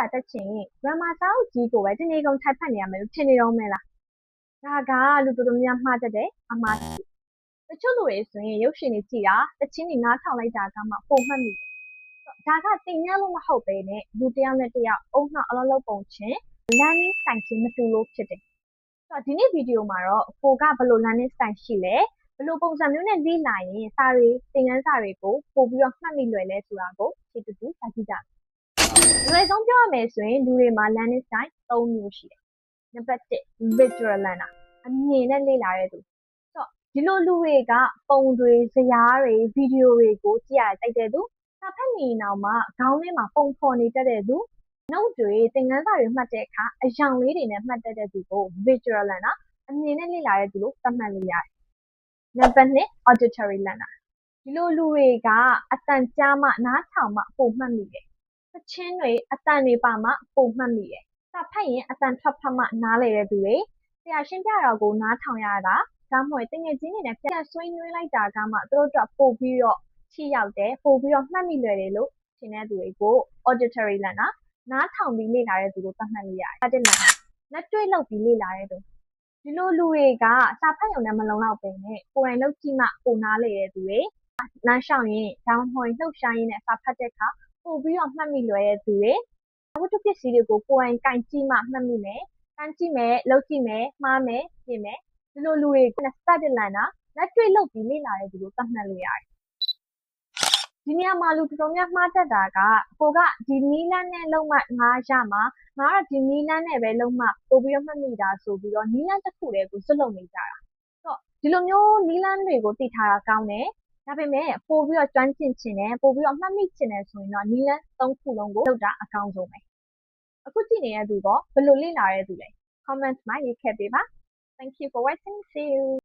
စာတက်ချင်grammar စာအုပ်ကြီးကိုပဲတနေ့ကုန်ထိုင်ဖတ်နေရမယ်လို့ထင်နေတော့မယ်လားဒါကလူတော်တော်များမှားတတ်တယ်အမှားတချို့လူတွေဆိုရင်ရုပ်ရှင်တွေကြည့်တာတချင်းတွေနားထောင်လိုက်တာကမှပုံမှတ်မိတယ်ဒါကသင်ရလို့မဟုတ်ပဲနဲ့လူတစ်ယောက်နဲ့တစ်ယောက်အုံနှောက်အလုံးလုံးပုံချင်း learning style ချင်းမတူလို့ဖြစ်တယ်ဒီနေ့ဗီဒီယိုမှာတော့ကိုကဘယ်လို learning style ရှိလဲဘယ်လိုပုံစံမျိုးနဲ့လေ့လာရင်စာတွေသင်ခန်းစာတွေကိုပို့ပြီးတော့မှတ်မိလွယ်လဲဆိုတာကိုဖြည့်တူတူစာကြည့်ကြမယ်။လွယ်ဆုံးပြောရမယ်ဆိုရင်လူတွေမှာ learning style ၃မျိုးရှိတယ်။နံပါတ်1 visual learner အမြင်နဲ့လေ့လာတဲ့သူ။ဒီလိုလူတွေကပုံတွေ၊ဇယားတွေ၊ဗီဒီယိုတွေကိုကြည့်ရတိုက်တဲ့သူစာဖတ်နေအောင်မှခေါင်းထဲမှာပုံဖော်နေတတ်တဲ့သူnote တွေသင်ခန်းစာတွေမှတ်တဲ့အခါအယောင်လေးတွေနဲ့မှတ်တတ်တဲ့သူကို visual learner အမြင်နဲ့လေ့လာတဲ့သူလို့သတ်မှတ်လို့ရတယ်။နံပါတ်2 auditory learner ဒီလိုလူတွေကအသံကြားမှနားထောင်မှပိုမှတ်မိတယ်။သီချင်းတွေအသံတွေပါမှပိုမှတ်မိတယ်။စာဖတ်ရင်အသံထွက်ဖတ်မှနားလည်တဲ့သူတွေဆရာရှင်းပြတာကိုနားထောင်ရတာဒါမှမဟုတ်တကယ်ချင်းတွေနဲ့ပြန်ဆွေးနွေးလိုက်တာကမှသူတို့အတွက်ပို့ပြီးတော့ထိရောက်တယ်ပို့ပြီးတော့မှတ်မိလွယ်တယ်လို့ထင်တဲ့သူတွေကို auditory learner နားထောင်ပြီးလေ့လာတဲ့သူကိုသတ်မှတ်လို့ရတယ်။လက်တွေ့လုပ်ပြီးလေ့လာတဲ့သူဒီလိုလူတွေကစာဖတ်ရုံနဲ့မလုံလောက်ပဲနဲ့ကိုယ်တိုင်လုပ်ကြည့်မှပိုနားလည်တဲ့သူတွေလမ်းလျှောက်ရင်ဒါမှမဟုတ်လှုပ်ရှားရင်းနဲ့စာဖတ်တဲ့အခါပို့ပြီးတော့မှတ်မိလွယ်တဲ့သူတွေဝတ္ထုပစ္စည်းတွေကိုကိုယ်တိုင်ကင်ကြည့်မှမှတ်မိမယ်။ကင်ကြည့်မယ်လုပ်ကြည့်မယ်မှားမယ်ပြင်မယ်ဒီလိုလူတွေကို study learner လက်တွေ့လုပ်ပြီးလေ့လာတဲ့သူကိုသတ်မှတ်လို့ရတယ်။ဒီနေရာမှာလူတော်တော်များမှားတတ်တာကကိုကဒီနည်းလမ်းနဲ့လုပ်မှငါရမှာငါကဒီနည်းလမ်းနဲ့ပဲလုပ်မှပို့ပြီးတော့မှတ်မိတာဆိုပြီးတော့နည်းလမ်းတစ်ခုတည်းကိုစွတ်လုပ်နေကြတာဒီလိုမျိုးနည်းလမ်းတွေကိုသိထားတာကောင်းတယ်ဒါပေမဲ့ပို့ပြီးတော့ကျွမ်းကျင်ချင်တယ်ပို့ပြီးတော့မှတ်မိချင်တယ်ဆိုရင်တော့နည်းလမ်း၃ခုလုံးကိုလုပ်တာအကောင်းဆုံးပဲအခုကြည့်နေတဲ့သူကဘယ်လိုလေ့လာတဲ့သူလဲ comment မှာရေးခဲ့ပေးပါ Thank you for watching see you